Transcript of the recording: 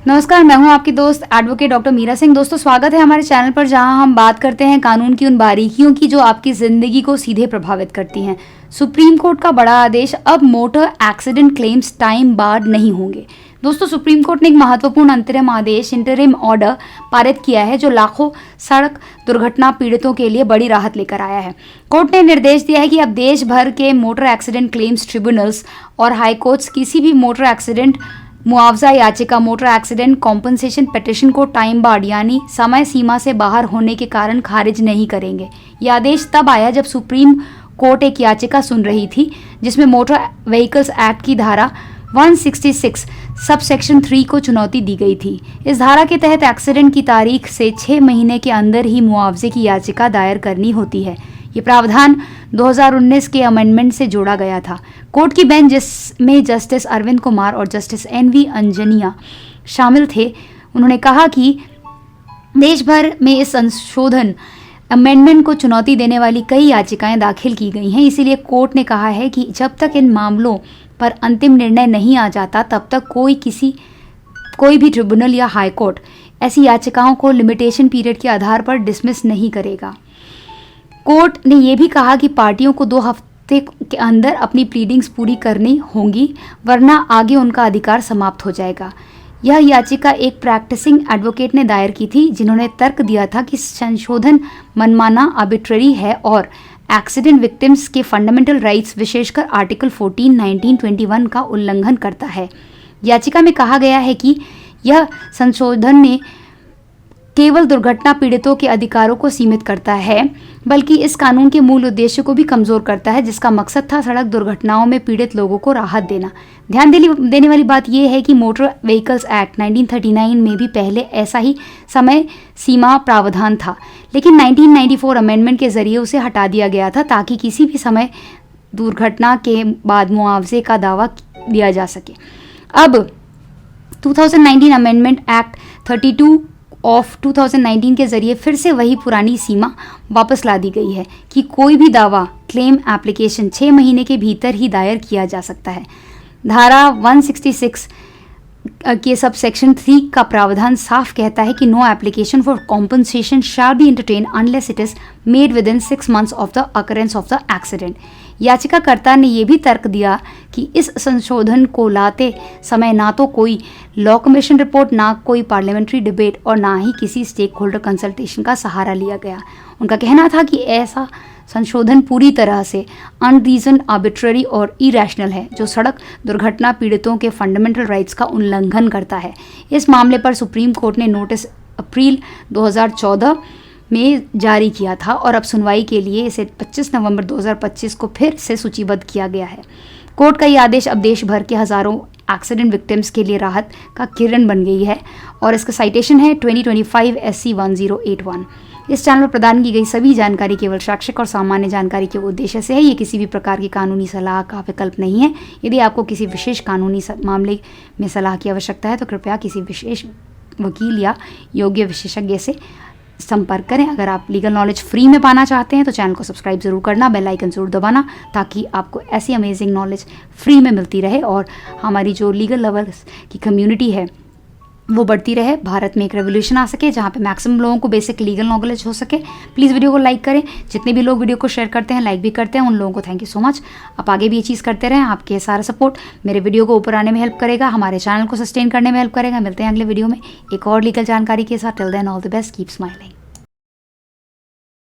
नमस्कार, मैं हूं आपकी दोस्त एडवोकेट डॉक्टर मीरा सिंह। दोस्तों, स्वागत है हमारे चैनल पर जहां हम बात करते हैं कानून की उन बारीकियों की जो आपकी ज़िंदगी को सीधे प्रभावित करती हैं। सुप्रीम कोर्ट का बड़ा आदेश, अब motor accident claims time barred नहीं होंगे। दोस्तों, सुप्रीम कोर्ट ने एक महत्वपूर्ण अंतरिम आदेश इंटरिम ऑर्डर पारित किया है जो लाखों सड़क दुर्घटना पीड़ितों के लिए बड़ी राहत लेकर आया है। कोर्ट ने निर्देश दिया है कि अब देश भर के मोटर एक्सीडेंट क्लेम्स ट्रिब्यूनल्स और हाईकोर्ट्स किसी भी मोटर एक्सीडेंट मुआवजा याचिका, मोटर एक्सीडेंट कॉम्पनसेशन पिटीशन को टाइम बार्ड यानी समय सीमा से बाहर होने के कारण खारिज नहीं करेंगे। यह आदेश तब आया जब सुप्रीम कोर्ट एक याचिका सुन रही थी जिसमें मोटर व्हीकल्स एक्ट की धारा 166 सब सेक्शन 3 को चुनौती दी गई थी। इस धारा के तहत एक्सीडेंट की तारीख से 6 महीने के अंदर ही मुआवजे की याचिका दायर करनी होती है। ये प्रावधान 2019 के अमेंडमेंट से जोड़ा गया था। कोर्ट की बेंच जिसमें जस्टिस अरविंद कुमार और जस्टिस NV अंजनिया शामिल थे, उन्होंने कहा कि देश भर में इस संशोधन अमेंडमेंट को चुनौती देने वाली कई याचिकाएं दाखिल की गई हैं। इसीलिए कोर्ट ने कहा है कि जब तक इन मामलों पर अंतिम निर्णय नहीं आ जाता तब तक कोई भी ट्रिब्यूनल या हाई कोर्ट ऐसी याचिकाओं को लिमिटेशन पीरियड के आधार पर डिसमिस नहीं करेगा। कोर्ट ने यह भी कहा कि पार्टियों को 2 हफ्ते के अंदर अपनी प्लीडिंग्स पूरी करनी होंगी, वरना आगे उनका अधिकार समाप्त हो जाएगा। यह याचिका एक प्रैक्टिसिंग एडवोकेट ने दायर की थी, जिन्होंने तर्क दिया था कि संशोधन मनमाना, आर्बिट्रेरी है और एक्सीडेंट विक्टिम्स के फंडामेंटल राइट्स विशेषकर आर्टिकल 14, 19, 21 का उल्लंघन करता है। याचिका में कहा गया है कि यह संशोधन ने केवल दुर्घटना पीड़ितों के अधिकारों को सीमित करता है, बल्कि इस कानून के मूल उद्देश्य को भी कमजोर करता है, जिसका मकसद था सड़क दुर्घटनाओं में पीड़ित लोगों को राहत देना। ध्यान देने वाली बात यह है कि मोटर व्हीकल्स एक्ट 1939 में भी पहले ऐसा ही समय सीमा प्रावधान था, लेकिन 1994 अमेंडमेंट के जरिए उसे हटा दिया गया था ताकि किसी भी समय दुर्घटना के बाद मुआवजे का दावा दिया जा सके। अब 2019 अमेंडमेंट एक्ट 32 ऑफ 2019 के जरिए फिर से वही पुरानी सीमा वापस ला दी गई है कि कोई भी दावा, क्लेम एप्लीकेशन 6 महीने के भीतर ही दायर किया जा सकता है। धारा 166 के सब सेक्शन 3 का प्रावधान साफ कहता है कि no application for compensation shall be entertain unless it is made within 6 months of the occurrence of the accident. याचिकाकर्ता ने यह भी तर्क दिया कि इस संशोधन को लाते समय ना तो कोई लॉ कमीशन रिपोर्ट, ना कोई पार्लियामेंट्री डिबेट और ना ही किसी स्टेक होल्डर कंसल्टेशन का सहारा लिया गया। उनका कहना था कि ऐसा संशोधन पूरी तरह से अनरीजन, आर्बिट्ररी और इरेशनल है, जो सड़क दुर्घटना पीड़ितों के फंडामेंटल राइट्स का उल्लंघन करता है। इस मामले पर सुप्रीम कोर्ट ने नोटिस अप्रैल 2014 में जारी किया था और अब सुनवाई के लिए इसे 25 नवंबर 2025 को फिर से सूचीबद्ध किया गया है। कोर्ट का यह आदेश अब देश भर के हजारों एक्सीडेंट विक्टिम्स के लिए राहत का किरण बन गई है और इसका साइटेशन है 2025 SC 1081। इस चैनल पर प्रदान की गई सभी जानकारी केवल शैक्षिक और सामान्य जानकारी के उद्देश्य से है। ये किसी भी प्रकार की कानूनी सलाह का विकल्प नहीं है। यदि आपको किसी विशेष कानूनी मामले में सलाह की आवश्यकता है तो कृपया किसी विशेष वकील या योग्य विशेषज्ञ से संपर्क करें। अगर आप लीगल नॉलेज फ्री में पाना चाहते हैं तो चैनल को सब्सक्राइब जरूर करना, बेल आइकन जरूर दबाना, ताकि आपको ऐसी अमेजिंग नॉलेज फ्री में मिलती रहे और हमारी जो लीगल लवर्स की कम्युनिटी है वो बढ़ती रहे। भारत में एक रेवोल्यूशन आ सके जहाँ पे मैक्सिमम लोगों को बेसिक लीगल नॉलेज हो सके। प्लीज़ वीडियो को लाइक करें। जितने भी लोग वीडियो को शेयर करते हैं, लाइक भी करते हैं, उन लोगों को थैंक यू सो मच। आप आगे भी ये चीज़ करते रहें। आपके सारा सपोर्ट मेरे वीडियो को ऊपर आने में हेल्प करेगा, हमारे चैनल को सस्टेन करने में हेल्प करेगा। मिलते हैं अगले वीडियो में एक और लीगल जानकारी के साथ। Till then all the best, keep smiling.